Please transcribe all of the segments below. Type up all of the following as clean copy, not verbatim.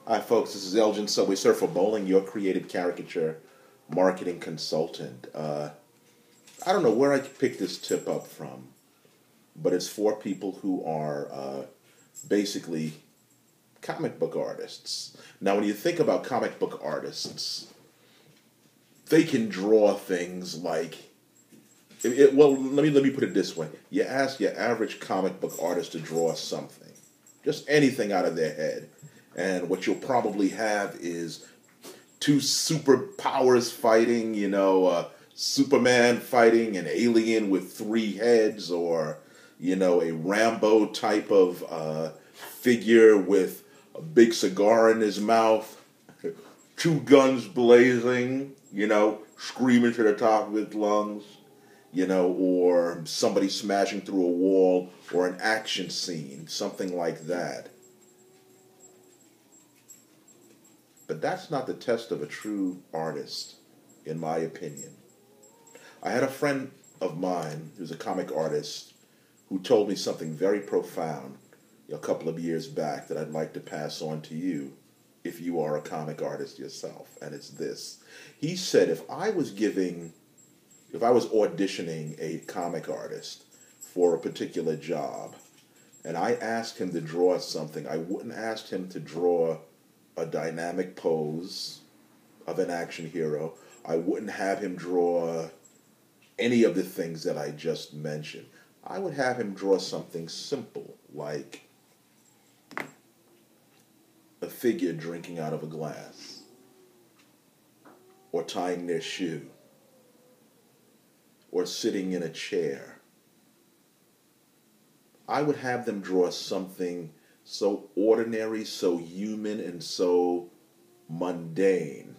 Hi, folks. This is Elgin Subway Surfer Bowling, your creative caricature marketing consultant. I don't know where I picked this tip up from, but it's for people who are basically comic book artists. Now, when you think about comic book artists, they can draw things like. Let me put it this way: you ask your average comic book artist to draw something, just anything out of their head, and what you'll probably have is two superpowers fighting. Superman fighting an alien with three heads, or a Rambo type of figure with a big cigar in his mouth, two guns blazing, screaming to the top of his lungs. Or somebody smashing through a wall, or an action scene, something like that. But that's not the test of a true artist, in my opinion. I had a friend of mine who's a comic artist who told me something very profound a couple of years back that I'd like to pass on to you if you are a comic artist yourself. And it's this. He said, if I was auditioning a comic artist for a particular job, and I asked him to draw something, I wouldn't ask him to draw a dynamic pose of an action hero. I wouldn't have him draw any of the things that I just mentioned. I would have him draw something simple, like a figure drinking out of a glass, or tying their shoe, or sitting in a chair. I would have them draw something so ordinary, so human, and so mundane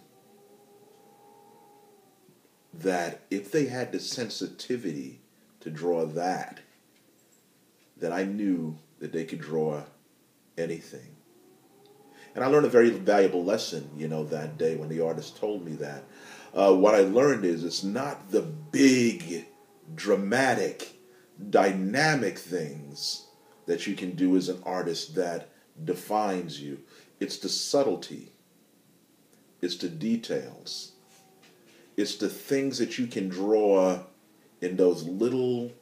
that if they had the sensitivity to draw that, then I knew that they could draw anything. And I learned a very valuable lesson, that day when the artist told me that. What I learned is it's not the big, dramatic, dynamic things that you can do as an artist that defines you. It's the subtlety. It's the details. It's the things that you can draw in those little,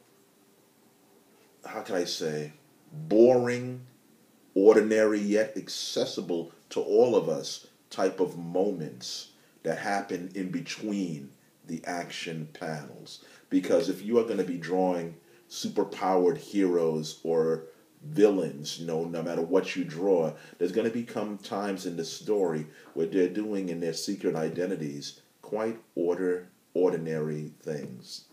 how can I say, boring, ordinary yet accessible to all of us type of moments that happen in between the action panels. Because if you are going to be drawing superpowered heroes or villains, no matter what you draw, there's going to become times in the story where they're doing in their secret identities quite ordinary things.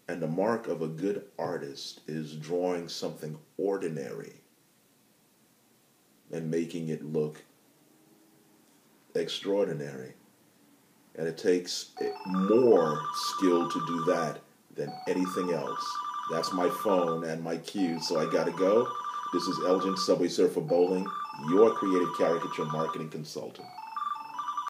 And the mark of a good artist is drawing something ordinary and making it look extraordinary. And it takes more skill to do that than anything else. That's my phone and my cue, so I gotta go. This is Elgin Subway Surfer Bowling, your creative caricature marketing consultant.